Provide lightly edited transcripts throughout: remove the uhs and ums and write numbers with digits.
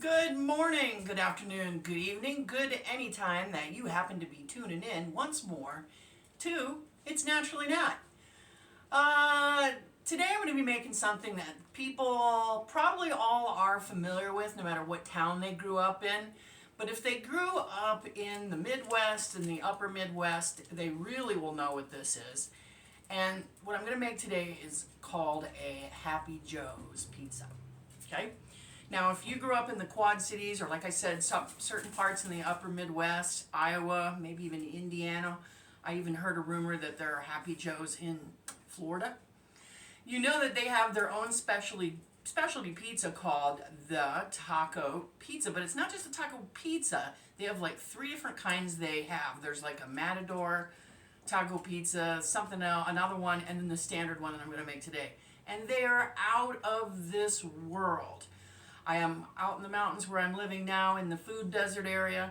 Good morning, good afternoon, good evening, good anytime that you happen to be tuning in once more to It's Naturally Nat. Today I'm going to be making something that people probably all are familiar with no matter what town they grew up in. But if they grew up in the Midwest and the upper Midwest, they really will know what this is. And what I'm going to make today is called a Happy Joe's pizza. Okay? Now, if you grew up in the Quad Cities, or like I said, some certain parts in the upper Midwest, Iowa, maybe even Indiana, I even heard a rumor that there are Happy Joe's in Florida. You know that they have their own specialty pizza called the taco pizza, but it's not just a taco pizza. They have like 3 different kinds they have. There's like a Matador taco pizza, something else, another one, and then the standard one that I'm going to make today. And they are out of this world. I am out in the mountains where I'm living now in the food desert area.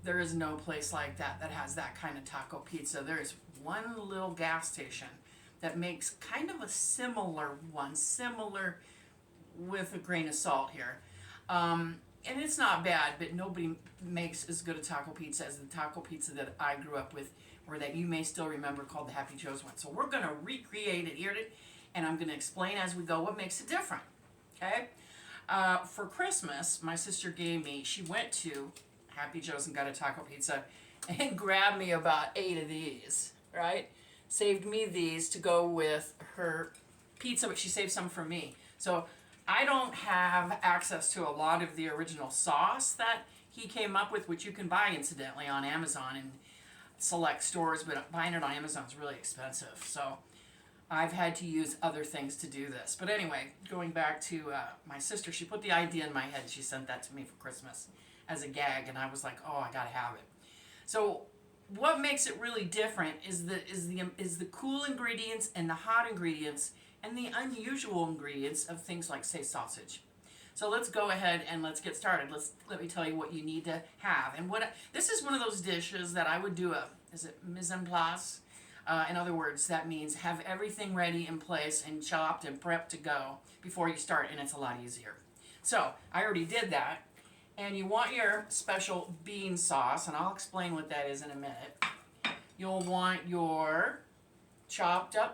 There is no place like that has that kind of taco pizza. There is one little gas station that makes kind of a similar one, similar with a grain of salt here. And it's not bad, but nobody makes as good a taco pizza as the taco pizza that I grew up with, or that you may still remember, called the Happy Joe's one. So we're going to recreate it here, and I'm going to explain as we go what makes it different. Okay? For Christmas, my sister gave me, she went to Happy Joe's and got a taco pizza and grabbed me about 8 of these, right? Saved me these to go with her pizza, but she saved some for me. So I don't have access to a lot of the original sauce that he came up with, which you can buy, incidentally, on Amazon and select stores, but buying it on Amazon is really expensive. So I've had to use other things to do this. But anyway, going back to my sister, she put the idea in my head. She sent that to me for Christmas as a gag, and I was like, oh, I gotta have it. So what makes it really different is the cool ingredients and the hot ingredients and the unusual ingredients of things like, say, sausage. So let's go ahead and let's get started. Let me tell you what you need to have. And this is one of those dishes that I would do is it mise en place? In other words, that means have everything ready in place and chopped and prepped to go before you start, and it's a lot easier. So I already did that, and you want your special bean sauce, and I'll explain what that is in a minute. You'll want your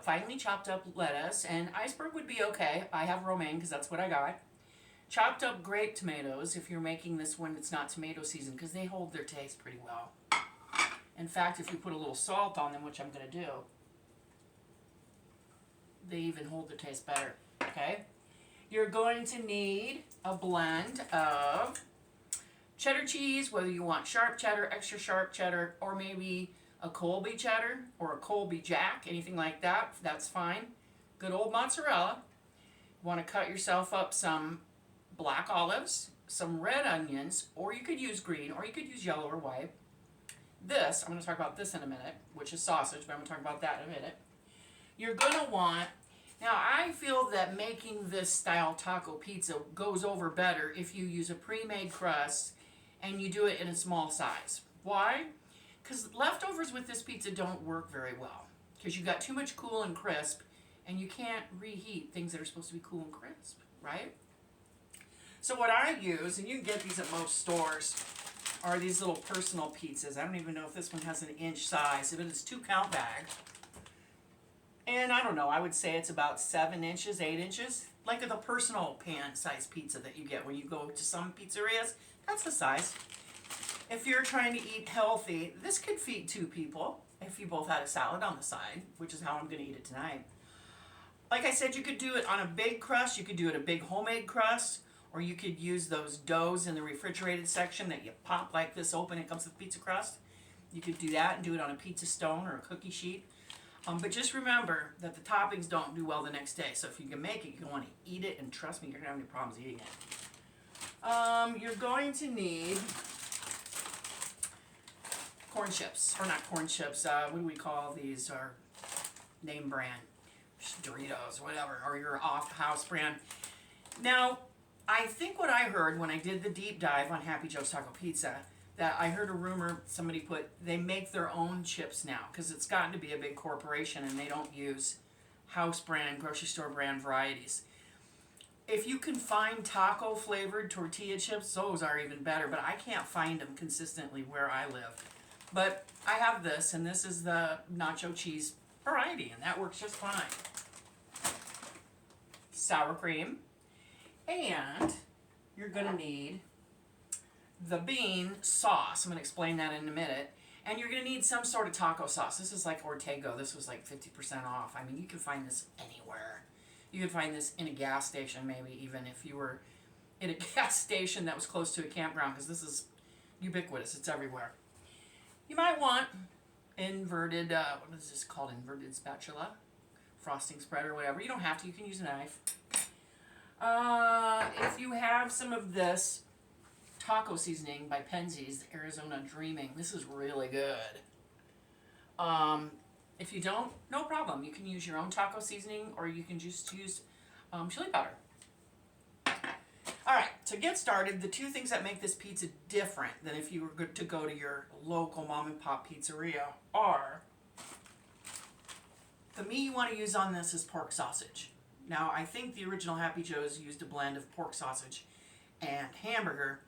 finely chopped up lettuce, and iceberg would be okay. I have romaine because that's what I got. Chopped up grape tomatoes if you're making this when it's not tomato season, because they hold their taste pretty well. In fact, if you put a little salt on them, which I'm going to do, they even hold their taste better, okay? You're going to need a blend of cheddar cheese, whether you want sharp cheddar, extra sharp cheddar, or maybe a Colby cheddar or a Colby Jack, anything like that, that's fine. Good old mozzarella. You want to cut yourself up some black olives, some red onions, or you could use green, or you could use yellow or white. This, I'm going to talk about this in a minute, which is sausage, but I'm going to talk about that in a minute. You're going to want, now I feel that making this style taco pizza goes over better if you use a pre-made crust and you do it in a small size. Why? Because leftovers with this pizza don't work very well, because you've got too much cool and crisp, and you can't reheat things that are supposed to be cool and crisp, right? So what I use, and you can get these at most stores, are these little personal pizzas. I don't even know if this one has an inch size, but it's 2-count bag. And I don't know, I would say it's about 7 inches, 8 inches. Like the personal pan size pizza that you get when you go to some pizzerias, that's the size. If you're trying to eat healthy, this could feed 2 people if you both had a salad on the side, which is how I'm going to eat it tonight. Like I said, you could do it on a big crust, you could do it a big homemade crust, or you could use those doughs in the refrigerated section that you pop like this open. It comes with pizza crust. You could do that and do it on a pizza stone or a cookie sheet. But just remember that the toppings don't do well the next day. So if you can make it, you want to eat it, and trust me, you're going to have any problems eating it. You're going to need corn chips, or not corn chips. What do we call these? Or name brand, Doritos, whatever, or your off-house brand. Now, I think what I heard when I did the deep dive on Happy Joe's Taco Pizza, that I heard a rumor somebody put, they make their own chips now, because it's gotten to be a big corporation and they don't use house brand, grocery store brand varieties. If you can find taco flavored tortilla chips, those are even better, but I can't find them consistently where I live. But I have this, and this is the nacho cheese variety, and that works just fine. Sour cream, and you're gonna need the bean sauce. I'm gonna explain that in a minute. And you're gonna need some sort of taco sauce. This is like Ortego. This was like 50% off. I mean, you can find this anywhere. You could find this in a gas station, maybe even if you were in a gas station that was close to a campground, because this is ubiquitous. It's everywhere. You might want inverted, what is this called? Inverted spatula? Frosting spread or whatever. You don't have to. You can use a knife. If you have some of this taco seasoning by Penzeys, Arizona Dreaming, this is really good. If you don't, no problem. You can use your own taco seasoning, or you can just use chili powder. All right, to get started, the two things that make this pizza different than if you were to go to your local mom and pop pizzeria are, the meat you want to use on this is pork sausage. Now, I think the original Happy Joe's used a blend of pork sausage and hamburger,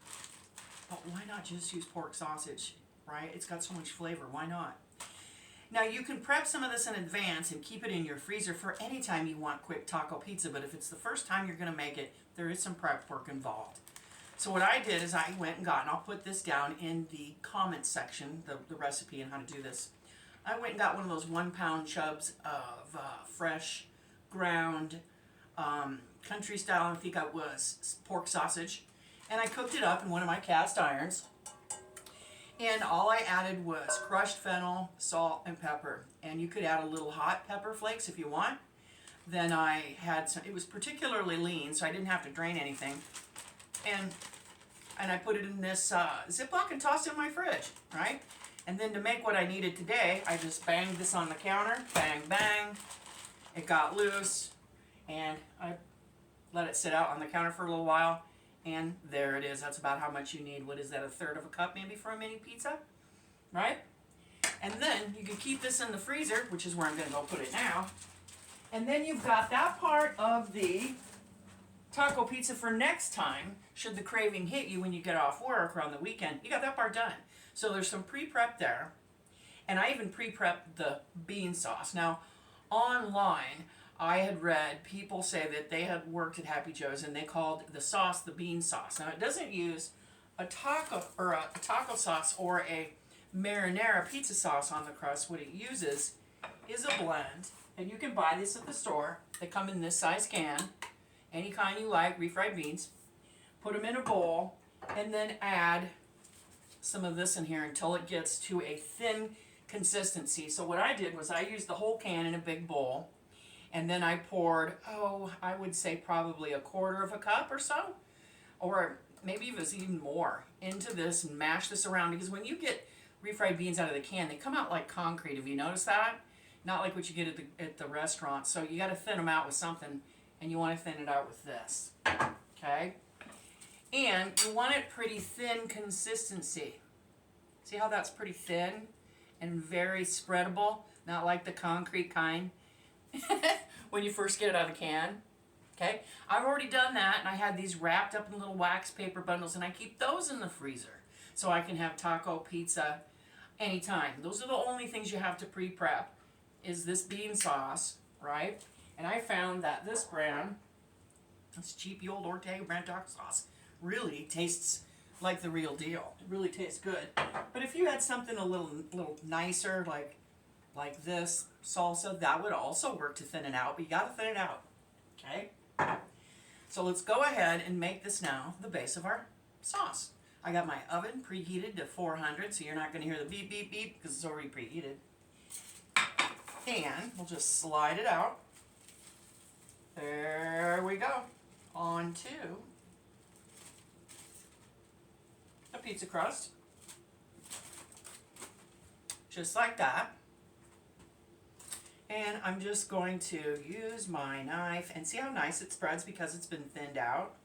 but why not just use pork sausage, right? It's got so much flavor, why not? Now, you can prep some of this in advance and keep it in your freezer for any time you want quick taco pizza, but if it's the first time you're going to make it, there is some prep work involved. So what I did is I went and got, and I'll put this down in the comments section, the recipe and how to do this. I went and got one of those 1 pound chubs of fresh, ground, country style, I think it was, pork sausage, and I cooked it up in one of my cast irons. And all I added was crushed fennel, salt, and pepper. And you could add a little hot pepper flakes if you want. Then I had some, it was particularly lean, so I didn't have to drain anything. And I put it in this Ziploc and tossed it in my fridge, right? And then to make what I needed today, I just banged this on the counter, bang, bang. It got loose, and I let it sit out on the counter for a little while. And there it is. That's about how much you need. What is that, a third of a cup maybe for a mini pizza? Right? And then you can keep this in the freezer, which is where I'm going to go put it now. And then you've got that part of the taco pizza for next time, should the craving hit you when you get off work or on the weekend. You got that part done. So there's some pre-prep there. And I even pre-prepped the bean sauce. Now, online, I had read people say that they had worked at Happy Joe's and they called the sauce the bean sauce. Now, it doesn't use a taco sauce or a marinara pizza sauce on the crust. What it uses is a blend, and you can buy this at the store. They come in this size can, any kind you like, refried beans. Put them in a bowl, and then add some of this in here until it gets to a thin consistency. So what I did was I used the whole can in a big bowl. And then I poured, I would say probably a quarter of a cup or so, or maybe it was even more, into this and mash this around. Because when you get refried beans out of the can, they come out like concrete. Have you noticed that? Not like what you get at the restaurant. So you got to thin them out with something, and you want to thin it out with this. Okay? And you want it pretty thin consistency. See how that's pretty thin and very spreadable? Not like the concrete kind. When you first get it out of the can. Okay, I've already done that, and I had these wrapped up in little wax paper bundles, and I keep those in the freezer so I can have taco pizza anytime. Those are the only things you have to pre-prep, is this bean sauce, right? And I found that this brand, this cheap old Ortega brand taco sauce, really tastes like the real deal. It really tastes good. But if you had something a little nicer, like this salsa, that would also work to thin it out, but you got to thin it out. Okay? So let's go ahead and make this now the base of our sauce. I got my oven preheated to 400, so you're not going to hear the beep, beep, beep, because it's already preheated. And we'll just slide it out. There we go. Onto a pizza crust. Just like that. And I'm just going to use my knife and see how nice it spreads because it's been thinned out.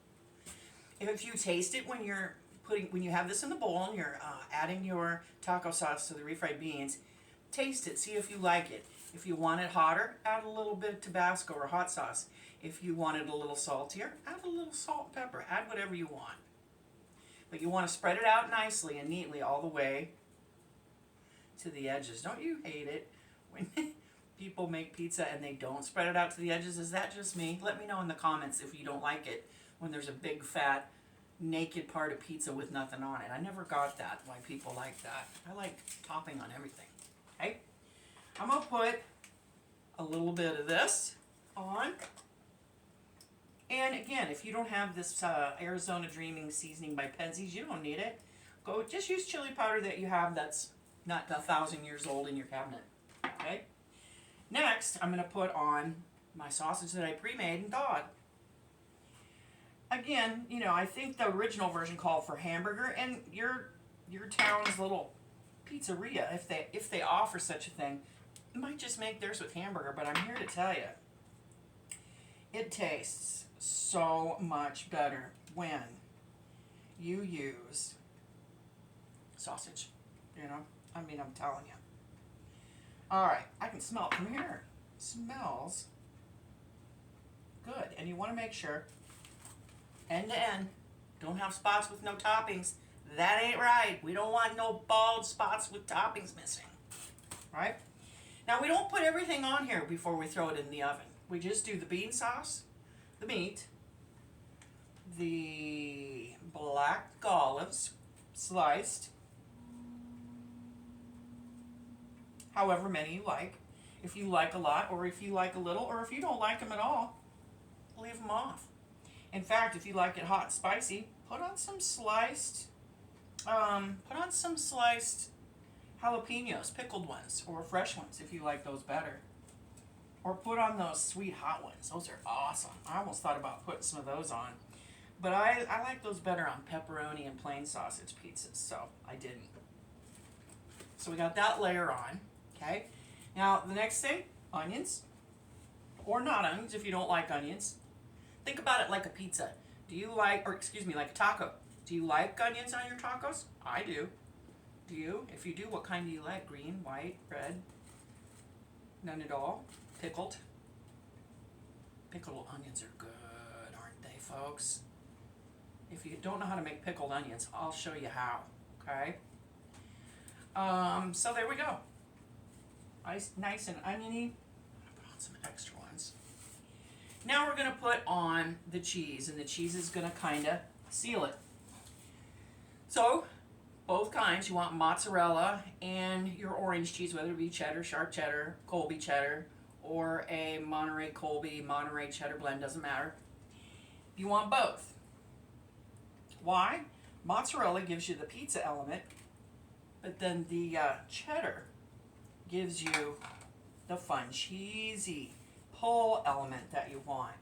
If you taste it when you have this in the bowl and you're adding your taco sauce to the refried beans, taste it, see if you like it. If you want it hotter, add a little bit of Tabasco or hot sauce. If you wanted a little saltier, add a little salt and pepper. Add whatever you want. But you want to spread it out nicely and neatly all the way to the edges. Don't you hate it when people make pizza and they don't spread it out to the edges? Is that just me? Let me know in the comments if you don't like it when there's a big fat naked part of pizza with nothing on it. I never got that, why people like that. I like topping on everything. Okay? I'm going to put a little bit of this on. And again, if you don't have this Arizona Dreaming seasoning by Penzeys, you don't need it. Just use chili powder that you have that's not 1,000 years old in your cabinet. Okay? Next, I'm going to put on my sausage that I pre-made and thawed. Again, you know, I think the original version called for hamburger, and your town's little pizzeria, if they offer such a thing, might just make theirs with hamburger. But I'm here to tell you, it tastes so much better when you use sausage. You know, I mean, I'm telling you. All right, I can smell it from here. It smells good, and you want to make sure end to end, don't have spots with no toppings. That ain't right. We don't want no bald spots with toppings missing. Right? Now, we don't put everything on here before we throw it in the oven. We just do the bean sauce, the meat, the black olives sliced, however many you like. If you like a lot, or if you like a little, or if you don't like them at all, leave them off. In fact, if you like it hot and spicy, put on some sliced jalapenos, pickled ones, or fresh ones if you like those better. Or put on those sweet hot ones. Those are awesome. I almost thought about putting some of those on. But I like those better on pepperoni and plain sausage pizzas, so I didn't. So we got that layer on, okay? Now, the next thing, onions. Or not onions if you don't like onions. Think about it like a pizza. Like a taco. Do you like onions on your tacos? I do. Do you? If you do, what kind do you like? Green, white, red? None at all? Pickled? Pickled onions are good, aren't they, folks? If you don't know how to make pickled onions, I'll show you how, okay? So there we go. Nice and oniony. I'm gonna put on some extra ones. Now we're gonna put on the cheese, and the cheese is gonna kinda seal it. So, both kinds, you want mozzarella and your orange cheese, whether it be cheddar, sharp cheddar, Colby cheddar, or a Monterey Colby, Monterey cheddar blend, doesn't matter. You want both. Why? Mozzarella gives you the pizza element, but then the cheddar gives you the fun, cheesy pull element that you want.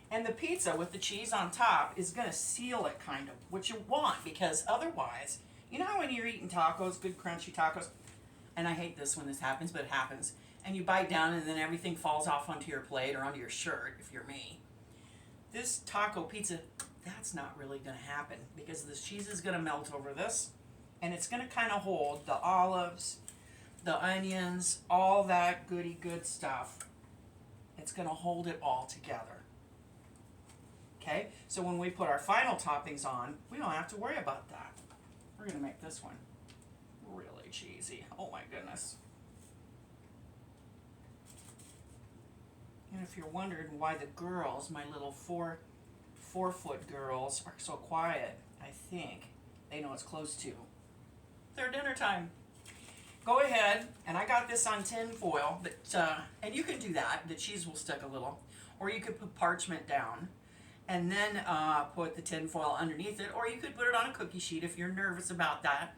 And the pizza with the cheese on top is going to seal it kind of, which you want, because otherwise, you know how when you're eating tacos, good crunchy tacos, and I hate this when this happens, but it happens, and you bite down and then everything falls off onto your plate or onto your shirt, if you're me. This taco pizza, that's not really going to happen, because this cheese is going to melt over this, and it's going to kind of hold the olives, the onions, all that goody good stuff. It's going to hold it all together. Okay, so when we put our final toppings on, we don't have to worry about that. We're going to make this one really cheesy. Oh my goodness. And if you're wondering why the girls, my little four-foot girls, are so quiet, I think they know it's close to their dinner time. Go ahead, and I got this on tin foil, but and you can do that. The cheese will stick a little. Or you could put parchment down and then put the tin foil underneath it. Or you could put it on a cookie sheet if you're nervous about that.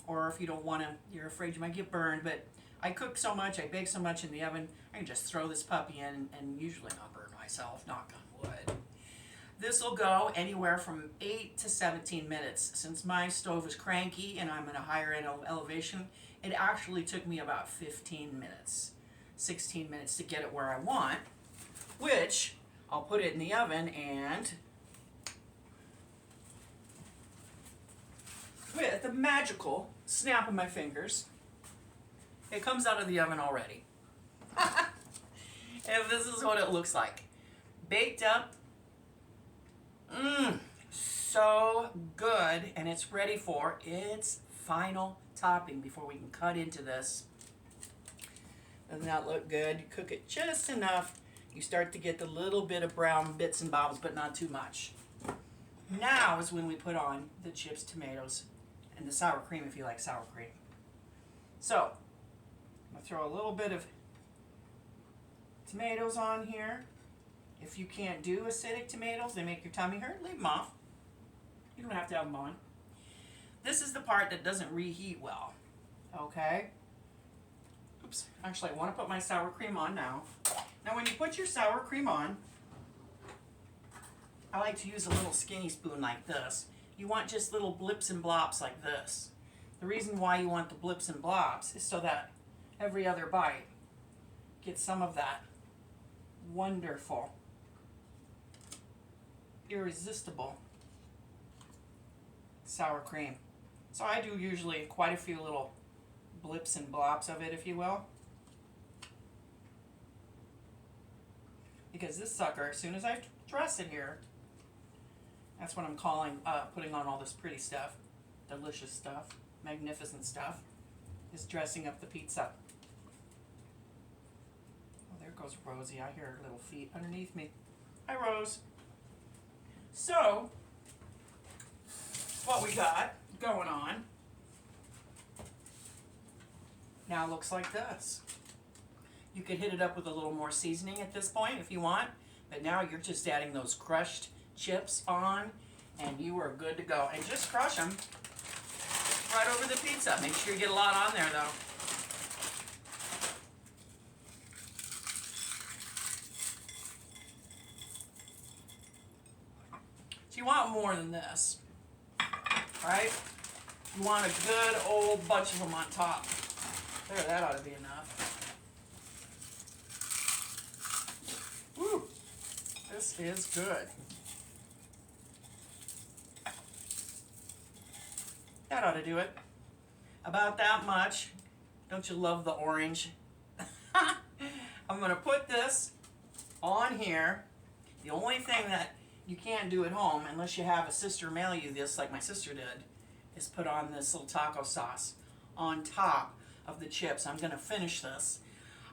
Or if you don't want to, you're afraid you might get burned. But I cook so much, I bake so much in the oven, I can just throw this puppy in and usually not burn myself, knock on wood. This will go anywhere from 8 to 17 minutes. Since my stove is cranky and I'm in a higher end elevation, it actually took me about 15 minutes, 16 minutes to get it where I want, which I'll put it in the oven, and with the magical snap of my fingers, it comes out of the oven already. And this is what it looks like. baked up. Mmm, so good, and it's ready for its final topping before we can cut into this. Doesn't that look good? You cook it just enough. You start to get the little bit of brown bits and bobs, but not too much. Now is when we put on the chips, tomatoes, and the sour cream if you like sour cream. So, I'm going to throw a little bit of tomatoes on here. If you can't do acidic tomatoes, they make your tummy hurt, leave them off. You don't have to have them on. This is the part that doesn't reheat well. Okay? Oops, actually I want to put my sour cream on now. Now when you put your sour cream on, I like to use a little skinny spoon like this. You want just little blips and blops like this. The reason why you want the blips and blops is so that every other bite gets some of that wonderful, irresistible sour cream. So I do usually quite a few little blips and blops of it, if you will. Because this sucker, as soon as I dress it here, that's what I'm calling putting on all this pretty stuff, delicious stuff, magnificent stuff, is dressing up the pizza. Oh, there goes Rosie. I hear her little feet underneath me. Hi, Rose. So, what we got going on now looks like this. You could hit it up with a little more seasoning at this point if you want, but now you're just adding those crushed chips on and you are good to go. And just crush them right over the pizza. Make sure you get a lot on there though. So you want more than this, right? You want a good old bunch of them on top. There, that ought to be enough. Woo! This is good. That ought to do it. About that much. Don't you love the orange? I'm going to put this on here. The only thing that you can't do at home, unless you have a sister mail you this like my sister did, is put on this little taco sauce on top of the chips. I'm going to finish this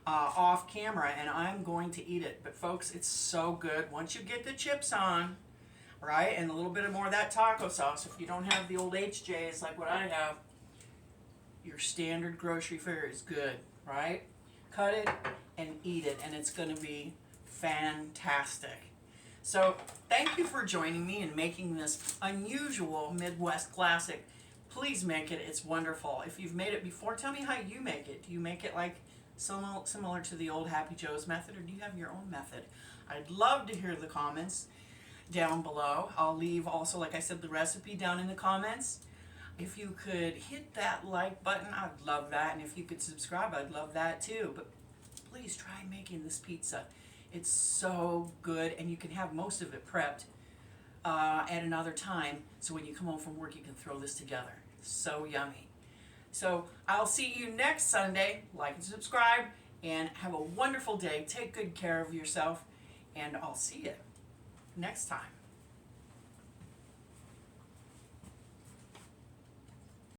off camera and I'm going to eat it. But folks, it's so good. Once you get the chips on, right, and a little bit more of that taco sauce, if you don't have the old HJs like what I have, your standard grocery fare is good, right? Cut it and eat it, and it's going to be fantastic. So thank you for joining me in making this unusual Midwest classic. Please make it. It's wonderful. If you've made it before, tell me how you make it. Do you make it like similar to the old Happy Joe's method, or do you have your own method? I'd love to hear the comments down below. I'll leave also, like I said, the recipe down in the comments. If you could hit that like button, I'd love that. And if you could subscribe, I'd love that too. But please try making this pizza. It's so good, and you can have most of it prepped at another time, so when you come home from work you can throw this together. So yummy. So I'll see you next Sunday. Like and subscribe, and have a wonderful day. Take good care of yourself, and I'll see you next time.